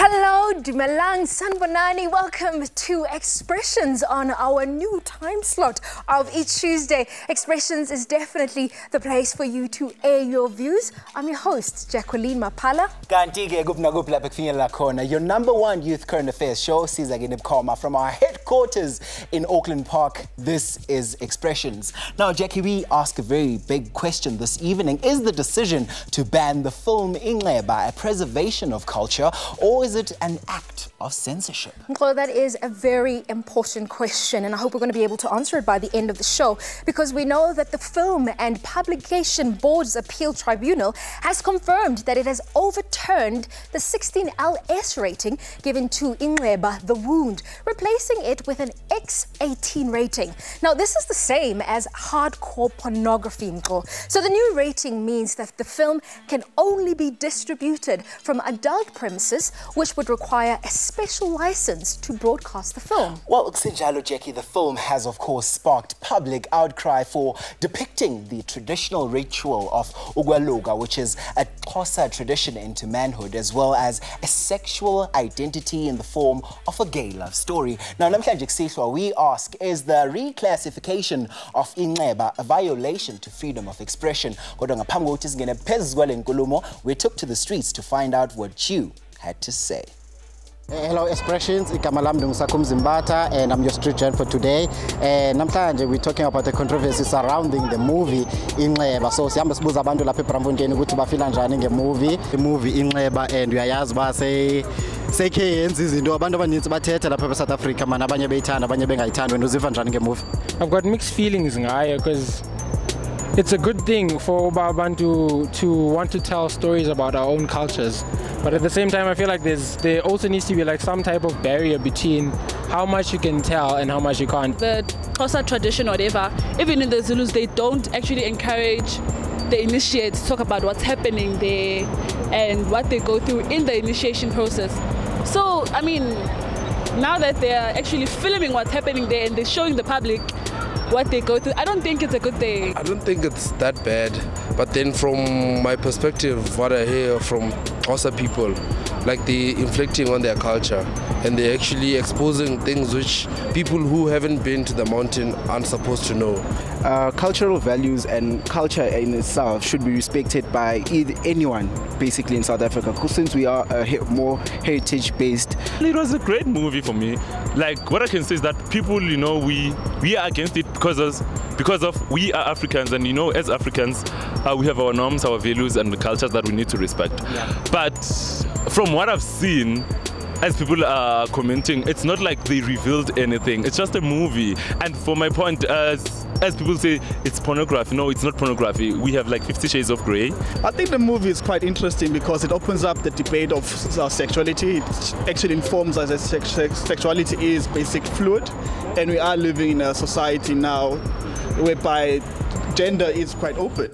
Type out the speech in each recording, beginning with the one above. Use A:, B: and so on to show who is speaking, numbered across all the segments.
A: Hello, Dumelang, Sanbonani. Welcome to Expressions on our new time slot of each Tuesday. Expressions is definitely the place for you to air your views. I'm your host, Jacqueline Mapala.
B: Your #1 youth current affairs show, from our headquarters in Auckland Park. This is Expressions. Now, Jackie, we ask a very big question this evening. Is the decision to ban the film Ingleba a preservation of culture, or is it an act of censorship?
A: Well, that is a very important question, and I hope we're going to be able to answer it by the end of the show, because we know that the Film and Publication Board's Appeal Tribunal has confirmed that it has overturned the 16 LS rating given to Ingleba The Wound, replacing it with an X18 rating. Now, this is the same as hardcore pornography, Mko. So the new rating means that the film can only be distributed from adult premises, which would require a special license to broadcast the film.
B: Well, Xinjalo, Jackie, the film has, of course, sparked public outcry for depicting the traditional ritual of Ugwaluga, which is a Xhosa tradition into manhood, as well as a sexual identity in the form of a gay love story. Now, we ask, is the reclassification of Ingleba a violation to freedom of expression? We took to the streets to find out what you had to say.
C: Hello, Expressions. Zimbata, and I'm your street gent for today. And we're talking about the controversy surrounding the movie Ingleba. So, the movie Ingleba, and we are say South Africa,
D: I've got mixed feelings because it's a good thing for Bantu to want to tell stories about our own cultures. But at the same time, I feel like there also needs to be like some type of barrier between how much you can tell and how much you can't.
E: The Xhosa tradition or whatever, even in the Zulus, they don't actually encourage the initiates to talk about what's happening there and what they go through in the initiation process. So, I mean, now that they're actually filming what's happening there and they're showing the public what they go through, I don't think it's a good thing.
F: I don't think it's that bad, but then from my perspective, what I hear from Xhosa people, like they inflicting on their culture and they're actually exposing things which people who haven't been to the mountain aren't supposed to know.
G: Cultural values and culture in itself should be respected by anyone basically in South Africa, since we are more heritage-based.
H: It was a great movie for me. Like, what I can say is that people, you know, we are against it because of we are Africans, and you know, as Africans, we have our norms, our values, and the cultures that we need to respect. Yeah. But from what I've seen, as people are commenting, it's not like they revealed anything. It's just a movie. And for my point, as people say, it's pornography. No, it's not pornography. We have like 50 Shades of Grey.
I: I think the movie is quite interesting because it opens up the debate of sexuality. It actually informs us that sexuality is basically fluid, and we are living in a society now whereby gender is quite open.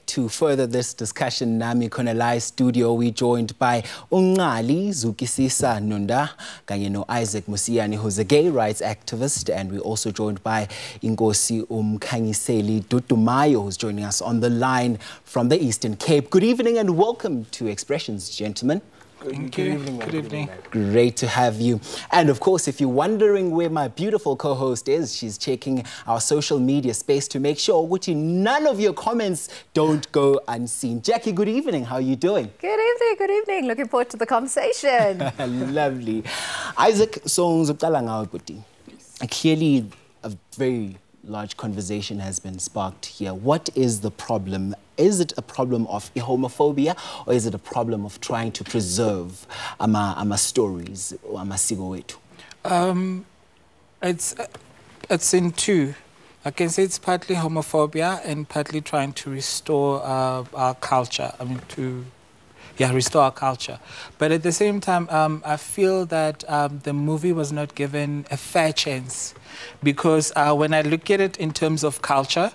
B: To further this discussion, Nami Konelai studio, we joined by Ungali Zukisisa Nunda, Ganyeno Isaac Musiani, who's a gay rights activist, and we also joined by Ingosi Kangiseli Dutumayo, who's joining us on the line from the Eastern Cape. Good evening and welcome to Expressions, gentlemen.
D: Good evening. Good evening.
B: Great to have you. And of course, if you're wondering where my beautiful co-host is, she's checking our social media space to make sure none of your comments don't go unseen. Jackie, good evening. How are you doing?
A: Good evening, good evening. Looking forward to the conversation.
B: Lovely. Isaac, so clearly a very large conversation has been sparked here. What is the problem? Is it a problem of homophobia, or is it a problem of trying to preserve ama stories or amasiko wetu?
D: It's in two. I can say it's partly homophobia and partly trying to restore our culture. I mean, restore our culture. But at the same time, I feel that the movie was not given a fair chance, because when I look at it in terms of culture,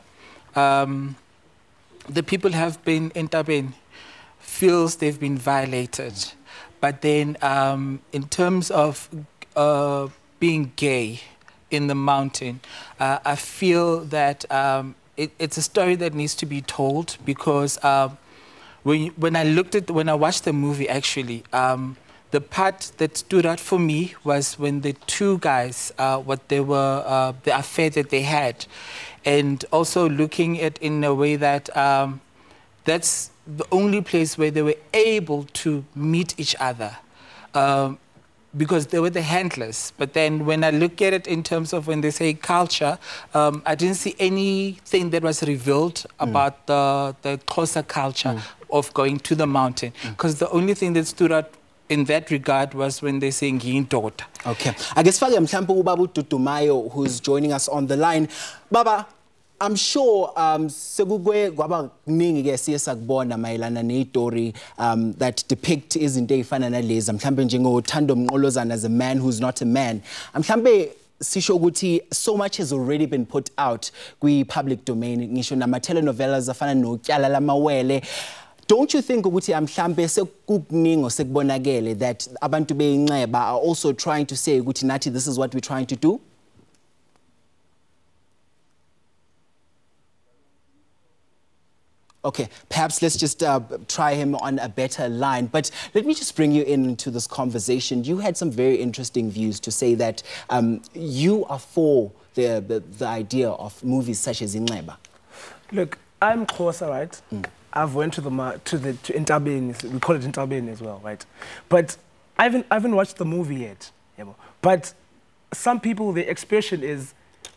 D: the people have been Intabeni feels they've been violated. But then in terms of being gay in the mountain, I feel that it's a story that needs to be told because when I watched the movie, actually, the part that stood out for me was when the two guys, the affair that they had, and also looking at in a way that that's the only place where they were able to meet each other. Because they were the handlers. But then when I look at it in terms of when they say culture, I didn't see anything that was revealed about the Xhosa culture of going to the mountain. Because the only thing that stood out in that regard was when they say ngiyindoda.
B: Okay. I guess fake mhlambe ubaba uDudumayo who's joining us on the line. Baba, I'm sure sekukwe kwaba kuningi ke siyesakubona mayelana nestory that depict izinto ezifana nalezi mhlambe njengoThando Mqolozana as a man who's not a man. Mhlambe sisho ukuthi so much has already been put out kwi public domain ngisho nama telenovelas afana noKyala lamawele. Don't you think ukuthi mhlambe sekukuningi osekubonakele that abantu beyinxeba are also trying to say ukuthi nathi this is what we're trying to do? Okay, perhaps let's just try him on a better line. But let me just bring you into this conversation. You had some very interesting views to say that you are for the idea of movies such as Inxeba.
J: Look, I'm Xhosa, right? I've went to Intabeni, we call it Intabeni as well, right? But I haven't watched the movie yet. But some people, the expression is,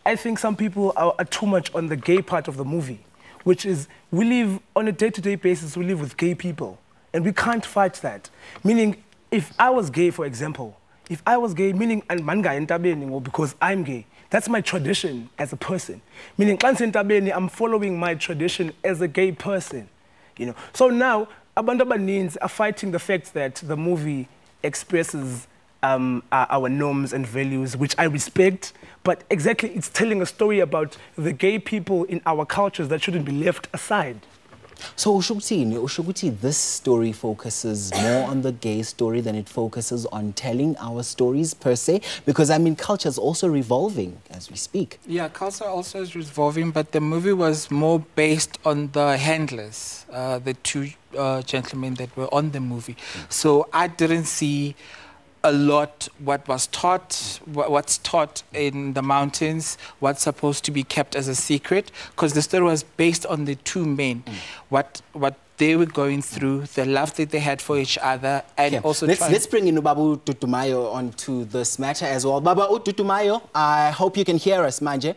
J: I think some people are too much on the gay part of the movie, which is we live on a day-to-day basis, we live with gay people, and we can't fight that. Meaning, if I was gay, for example, if I was gay, meaning and manga entabeni or because I'm gay, that's my tradition as a person. Meaning, I'm following my tradition as a gay person. You know. So now, abantu abaninzi are fighting the fact that the movie expresses our norms and values, which I respect, but exactly it's telling a story about the gay people in our cultures that shouldn't be left aside.
B: So Ushuguti, this story focuses more on the gay story than it focuses on telling our stories per se, because I mean culture is also revolving as we speak.
D: Yeah, culture also is revolving, but the movie was more based on the handlers, the two gentlemen that were on the movie. So I didn't see a lot what's taught in the mountains, what's supposed to be kept as a secret, because the story was based on the two men, what they were going through, the love that they had for each other, and also
B: let's bring in Baba Ududumayo onto this matter as well. Baba Ududumayo, I hope you can hear us, manje.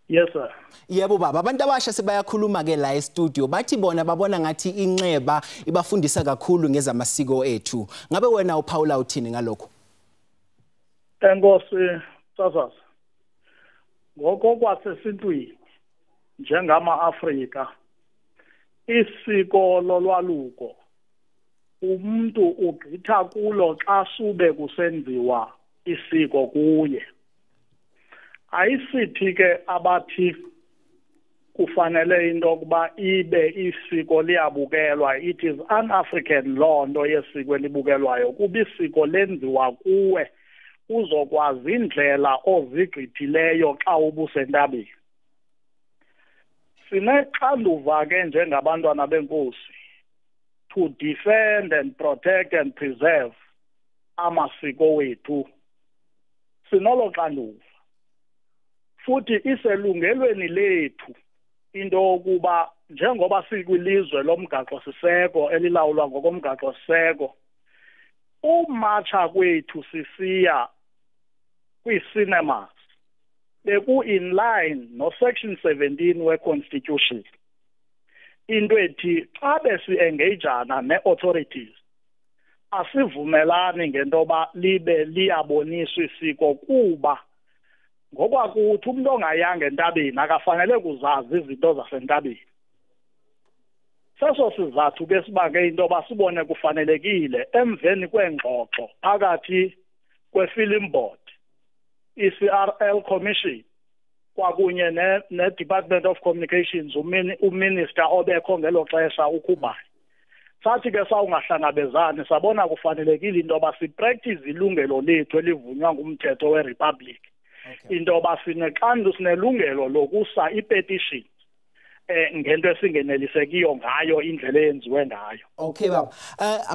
K: Yes, sir.
B: Yebo baba, abantu abasha sebayakhuluma ke la e-studio bathi bona babona ngathi Inxeba ibafundisa kakhulu ngezamasiko ethu. Ngabe wena uPaula uthini ngalokho?
K: Enkosi Sasas. Ngokwasesintwini njengama-Afrika isiko lolwaluko umuntu ugqitha kulo xa sube kusenziwa isiko kuye. Ayisithi ke abathi kufanele into yokuba ibe isiko liyabukelwa. It is un-African law nto yesiko elibukelwayo kuba isiko lenziwa kuwe uzokwazi indlela ozigqithileyo xa ubusentabeni. Sinexanduva ke njengabantwana benkosi to defend and protect and preserve amasiko wethu. Sinolo xanduva. Futhi iselungelweni lethu into yokuba njengoba sikwilizwe lomgaqo siseko elilawulwa ngokomgaqo siseko umatsha kwethu sisiya kwi-cinemas beku in line no section 17 we-constitution into ethi xa besi-engagana ne-authorities asivumelani ngento yoba libe liyaboniswa isiko kuba ngokwakuthi umuntu ongayanga entabeni akafanele kuzazi izinto zasentabeni. Seso sizathu ke sibake into yoba sibone kufanelekile emveni kwengxoxo phakathi kwe-film board, i-CRL commission kwakunye ne-Department of Communications uminister obekho ngelo xesha uKhubane. Sathi ke sawungahlangabezani sabona kufanelekile into yoba sipractice ilungelo lethu elivunywa ngumthetho weRepublic into basinexandu sinelungelo lokusa ipetition ngento esingenelisekiyo ngayo indlela eyenziwe ngayo.
B: Okay baba.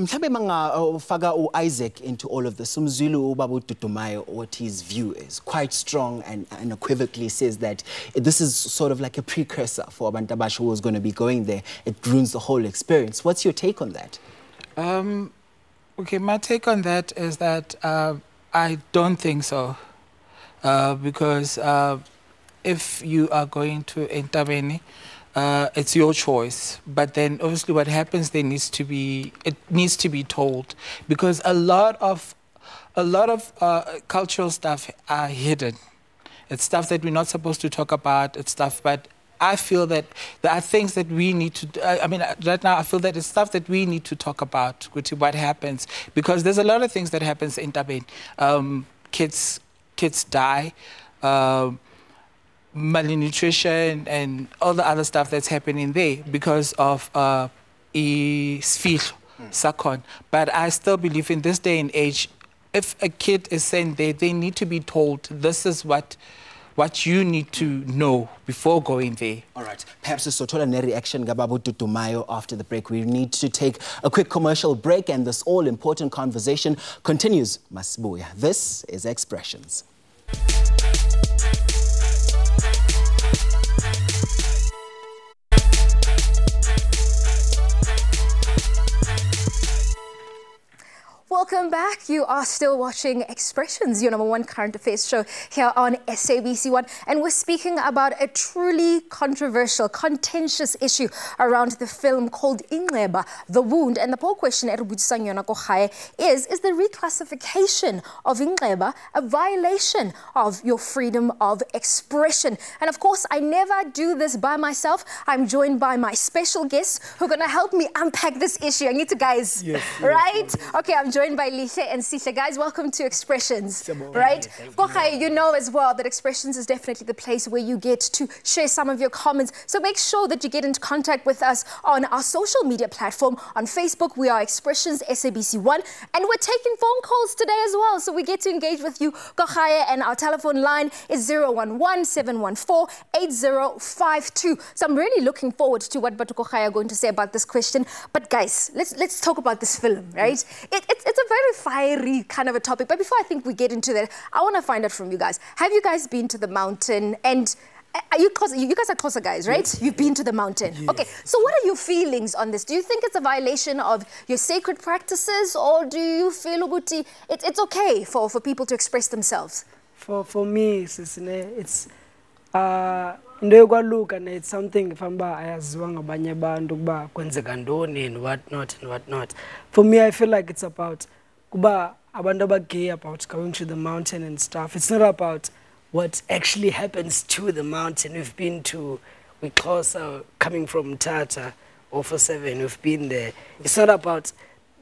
B: Mhlambe mangafaka uIsaac into all of this. Umzulu ubaba uDudumayo, what his view is quite strong and unequivocally says that this is sort of like a precursor for abantu abasha who is going to be going there. It ruins the whole experience. What's your take on that?
D: Okay, my take on that is that I don't think so. Because if you are going to Entabeni, it's your choice. But then obviously what happens there needs to be told, because a lot of cultural stuff are hidden. It's stuff that we're not supposed to talk about. It's stuff, but I feel that there are things that we need to, right now I feel that it's stuff that we need to talk about, which is what happens. Because there's a lot of things that happens in Entabeni. Kids die, malnutrition and all the other stuff that's happening there because of sakon. But I still believe in this day and age, if a kid is sent there, they need to be told this is what you need to know before going there.
B: All right. Perhaps a sort of reaction Gababu Dudumayo after the break. We need to take a quick commercial break and this all-important conversation continues. Masbuya. This is Expressions.
A: Welcome back. You are still watching Expressions, your #1 current affairs show here on SABC1. And we're speaking about a truly controversial, contentious issue around the film called Ingleba, The Wound. And the poll question is the reclassification of Ingleba a violation of your freedom of expression? And of course, I never do this by myself. I'm joined by my special guests who are going to help me unpack this issue. I need to, guys, right? Okay, I'm joined by Lihle and Sihle. Guys, welcome to Expressions, right? You know as well that Expressions is definitely the place where you get to share some of your comments. So make sure that you get into contact with us on our social media platform. On Facebook, we are Expressions SABC1, and we're taking phone calls today as well. So we get to engage with you, and our telephone line is 011-714-8052. So I'm really looking forward to what Batu Kochaya are going to say about this question. But guys, let's talk about this film, right? It's a very fiery kind of a topic. But before I think we get into that, I want to find out from you guys. Have you guys been to the mountain? And you guys are Xhosa guys, right? Yes. You've been to the mountain. Yes. Okay, so what are your feelings on this? Do you think it's a violation of your sacred practices, or do you feel it's okay for people to express themselves?
L: For me, it's and it's something and whatnot. For me, I feel like it's about about going to the mountain and stuff. It's not about what actually happens to the mountain. We're closer coming from Tata or for 7. We've been there. It's not about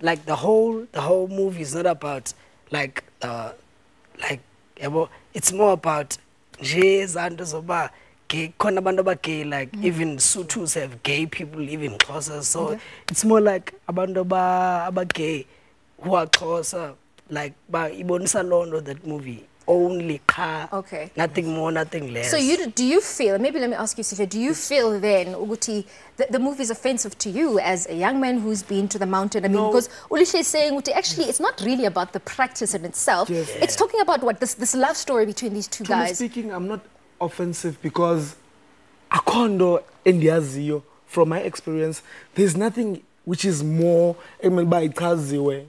L: like the whole movie is not about it's more about gay, like even Sutus have gay people living closer, so it's more like abantu gay who are closer, like by Ibonisa Londo, that movie. Only car, nothing more, nothing less. So
A: do you feel, maybe let me ask you, Sifa, do you feel then, Uguti, that the movie is offensive to you as a young man who's been to the mountain? I mean, because Ulisha is saying, Uguti, actually, it's not really about the practice in itself. Yes. It's talking about what, this love story between these two guys.
J: Speaking, I'm not offensive because Akondo Indiazio, from my experience, there's nothing which is more by Kaziwe,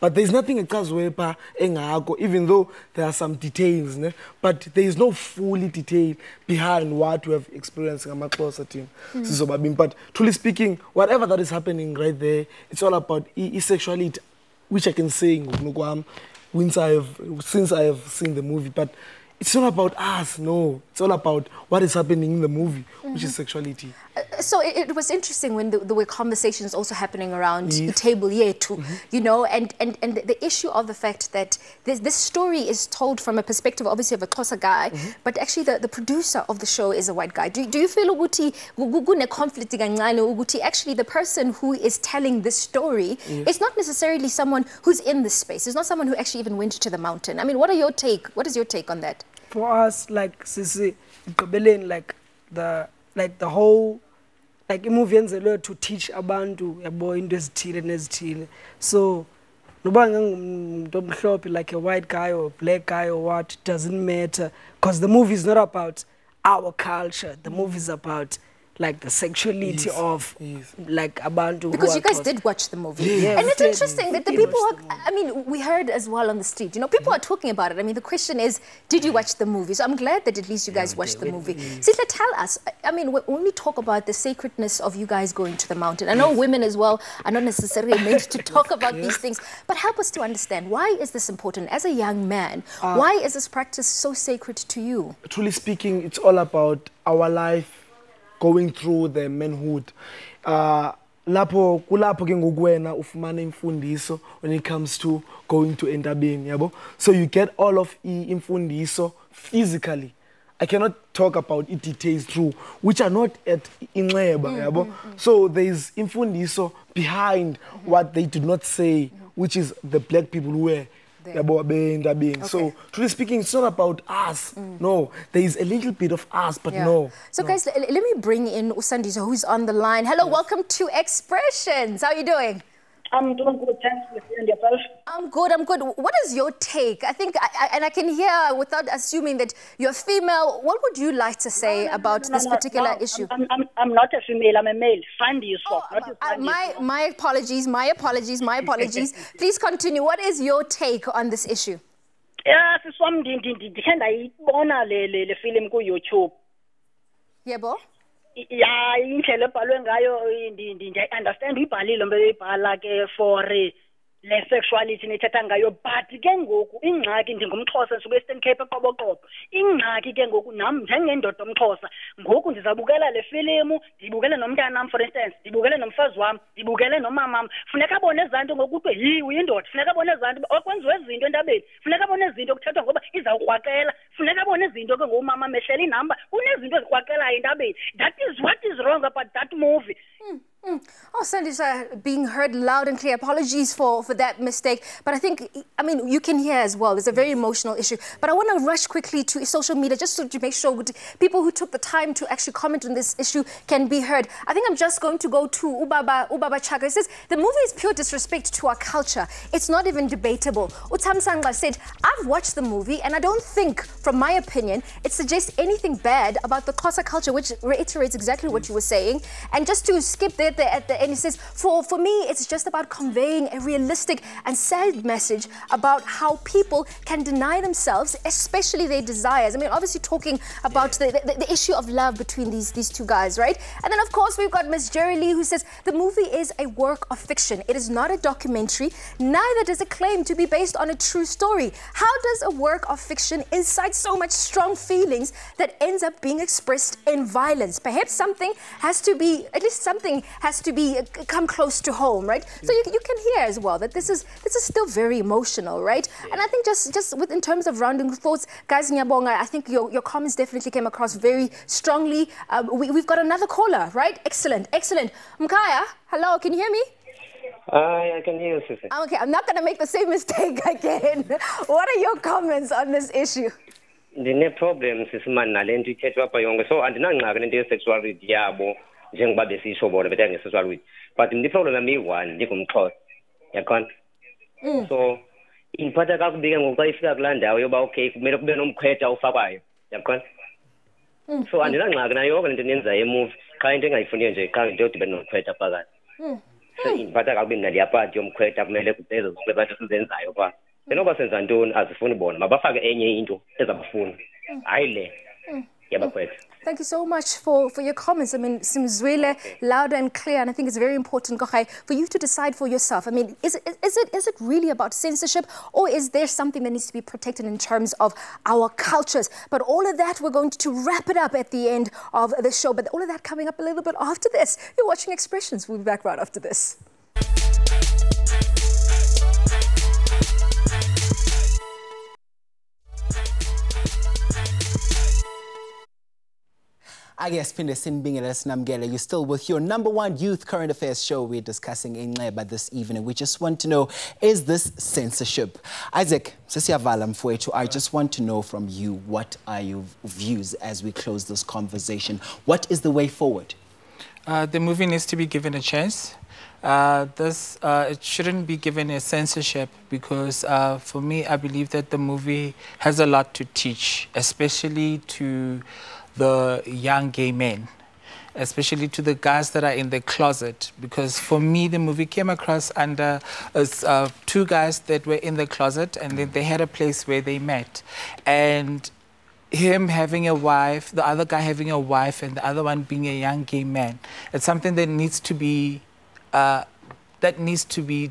J: but there's nothing Kaziwe pa engago, even though there are some details, but there is no fully detail behind what we have experienced in a closer team. But truly speaking, whatever that is happening right there, it's all about sexuality, which I can say since I have seen the movie, but it's not about us, no. It's all about what is happening in the movie, which is sexuality.
A: So it was interesting when there were conversations also happening around the table here too, you know, and the issue of the fact that this story is told from a perspective, obviously, of a Xhosa guy, but actually the producer of the show is a white guy. Do you feel Uguti conflict Uguti actually the person who is telling this story is not necessarily someone who's in this space. It's not someone who actually even went to the mountain. I mean, what is your take on that?
L: for us, like Sisi, like the whole, like movie yenzelwe to teach abantu yabo into ezithile nezithile. So noba ngumuntu omhlophe, like a white guy or a black guy or what, doesn't matter, because the movie is not about our culture. The movie is about like the sexuality of like abantu.
A: Because you guys did watch the movie.
L: Yeah,
A: and it's interesting that the people, I mean, we heard as well on the street, you know, people are talking about it. I mean, the question is, did you watch the movie? So I'm glad that at least you guys watched the movie. Sisa, tell us, I mean, when we talk about the sacredness of you guys going to the mountain, I know women as well are not necessarily meant to talk about these things, but help us to understand, why is this important? As a young man, why is this practice so sacred to you?
J: Truly speaking, it's all about our life going through the manhood. Lapho kulapho ke ngokwena ufumana imfundiso when it comes to going to entabeni, yabo. So you get all of imfundiso physically. I cannot talk about details through which are not at inxeba, yabo. So there is imfundiso behind what they did not say, which is the black people who were. So, truly speaking, it's not about us. No, there is a little bit of us, but no.
A: So, guys, let me bring in Usandisa, who's on the line. Hello, welcome to Expressions. How are you doing?
M: I'm doing good, thanks. And yourself?
A: I'm good, I'm good. What is your take? I think, and I can hear, without assuming that you're female, what would you like to say about this particular issue?
M: I'm not a female, I'm a male.
A: My apologies. Please continue. What is your take on this issue?
M: Yeah, le film ku YouTube.
A: Yebo?
M: Yeah, indlela ebhalwe ngayo understand uyibhalile mbeyibhala ke for le sexuality nethatha ngayo, but ke ngoku ingxaki ndingumXhosa nsuku Eastern Cape eqoboqobo. Ingxaki ke ngoku nam njengendoda omXhosa ngoku ndizabukela le filimu, ndibukele nomntanam, for instance, ndibukele nomfazi wam, ndibukele nomamam. Funeka abone ezanto ngokuthi yi uyindoda, funeka abone ezanto okwenziwe izinto entabeni, funeka abone izinto kuthethwa ngoba izawukrwaqela, funeka abone izinto ke ngomama mehleli inamba, unezinto ezikrwaqelayo entabeni. That is what is wrong about that movie.
A: Oh, Sandisha, being heard loud and clear. Apologies for that mistake. But I think, I mean, you can hear as well. It's a very emotional issue. But I want to rush quickly to social media just to make sure people who took the time to actually comment on this issue can be heard. I think I'm just going to go to Ubaba Chaka. It says, the movie is pure disrespect to our culture. It's not even debatable. Utam Sangla said, I've watched the movie and I don't think, from my opinion, it suggests anything bad about the Xhosa culture, which reiterates exactly what you were saying. And just to skip there at the end, he says, for me, it's just about conveying a realistic and sad message about how people can deny themselves, especially their desires. I mean, obviously talking about the issue of love between these two guys, right? And then, of course, we've got Miss Jerry Lee, who says, the movie is a work of fiction. It is not a documentary. Neither does it claim to be based on a true story. How does a work of fiction incite so much strong feelings that ends up being expressed in violence? Perhaps something has to be, at least something has to be come close to home, right? So you can hear as well that this is still very emotional, right? And I think just in terms of rounding thoughts, guys, Nyabonga, I think your comments definitely came across very strongly. We've got another caller, right? Excellent. Mkaya, hello, can you hear me?
N: I can hear you, Sisi.
A: Okay, I'm not going to make the same mistake again. What are your comments on this issue?
N: Ndine problem sisimani nale nto ithethwa apha yonke, so andinangxaki nento ye-sexuality yabo njengoba besisho bona bethe nge-sexuality, but ndiproblem yam iyi-one, ndingumXhosa, yakhona. So indiphatha kakubi ke ngoku xa ifika kulaa ndawo yoba okay kumele kube nomkhwetha ufakwayo, yakhona. So andinangxaki nayo yonke lento niyenzayo emuvi, qha into engayifuniyo nje qha into yodibene nomkhwetha phakathi. So indiphatha kakubi mna leya pati yomkhwetha kumele ezo zibantu sizenzayo phaa. Senoba senza ntoni azifuni bona, mabafake enye into ezabafuna, hayi le yabakhwetha.
A: Thank you so much for your comments. I mean, Simzwile, loud and clear, and I think it's very important, Gochai, for you to decide for yourself. I mean, is it really about censorship, or is there something that needs to be protected in terms of our cultures? But all of that, we're going to wrap it up at the end of the show. But all of that coming up a little bit after this. You're watching Expressions. We'll be back right after this.
B: I guess You're still with your #1 youth current affairs show. We're discussing Ingleba this evening. We just want to know, is this censorship? Isaac, I just want to know from you, what are your views as we close this conversation? What is the way forward?
D: The movie needs to be given a chance. It shouldn't be given a censorship because for me, I believe that the movie has a lot to teach, especially to the young gay men, especially to the guys that are in the closet. Because for me, the movie came across under two guys that were in the closet, and then they had a place where they met. And him having a wife, the other guy having a wife, and the other one being a young gay man, it's something that needs to be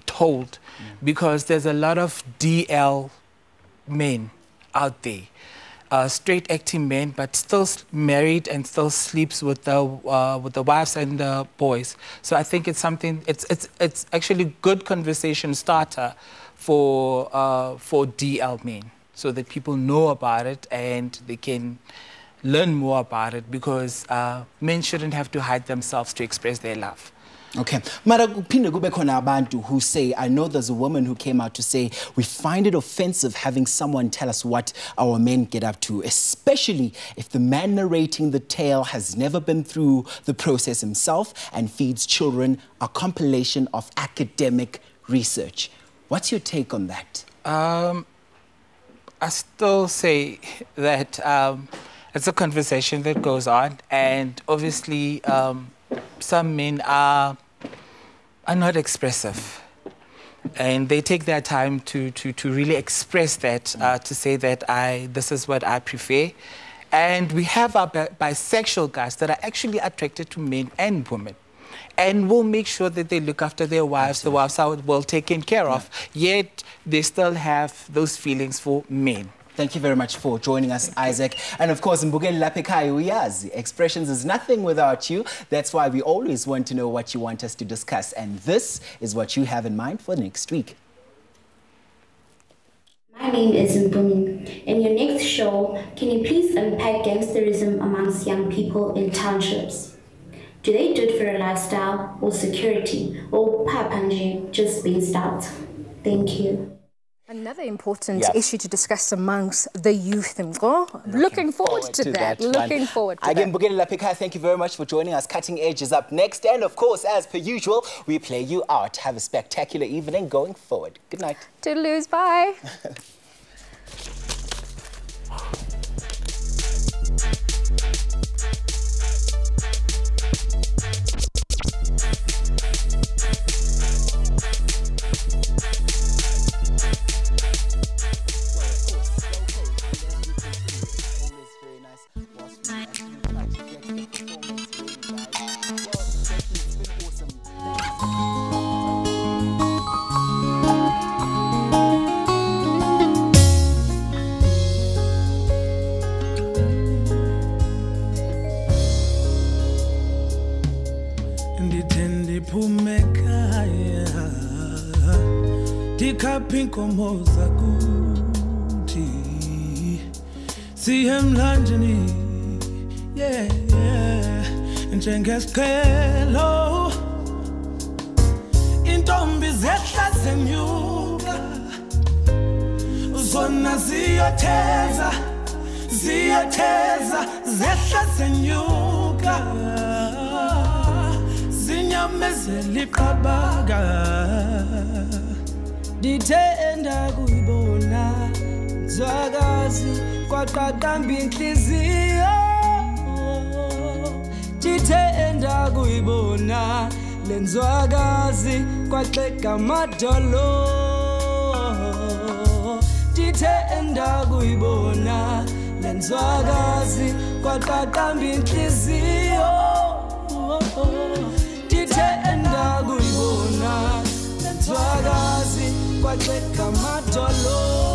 D: told, because there's a lot of DL men out there, straight acting men, but still married and still sleeps with the wives and the boys. So I think it's something. It's actually a good conversation starter for DL men, so that people know about it and they can learn more about it, because men shouldn't have to hide themselves to express their love.
B: Okay. Mara kuphinde kube khona abantu who say, I know there's a woman who came out to say, we find it offensive having someone tell us what our men get up to, especially if the man narrating the tale has never been through the process himself and feeds children a compilation of academic research. What's your take on that?
D: I still say that it's a conversation that goes on, and obviously some men are not expressive, and they take their time to really express that, to say that this is what I prefer. And we have our bisexual guys that are actually attracted to men and women, and will make sure that they look after their wives. Absolutely. The wives are well taken care of, yet they still have those feelings for men.
B: Thank you very much for joining us, Isaac. And of course, Mbugeli Lapekai uyazi, expressions is nothing without you. That's why we always want to know what you want us to discuss. And this is what you have in mind for next week.
O: My name is Mbumi. In your next show, can you please unpack gangsterism amongst young people in townships? Do they do it for a lifestyle or security, or papanje just based out? Thank you.
A: Another important issue to discuss amongst the youth. Looking forward to that. Looking forward to that.
B: Again, Mbugeli Lapekai, thank you very much for joining us. Cutting Edge is up next. And of course, as per usual, we play you out. Have a spectacular evening going forward. Good night.
A: Toodaloo, bye.
P: Pinkomo zakuthi siyemlanjeni njengesiqhelo intombi zehla zenyuka zona ziyatheza zehla zenyuka zinyamezela iqabaka Dithenda kuyibona zwakazi kwaqaqamba inhliziyo Dithenda kuyibona lenzwakazi kwaxega amadolo Dithenda kuyibona lenzwakazi kwaqaqamba inhliziyo Dithenda kuyibona lenzwakazi kwaxega amadolo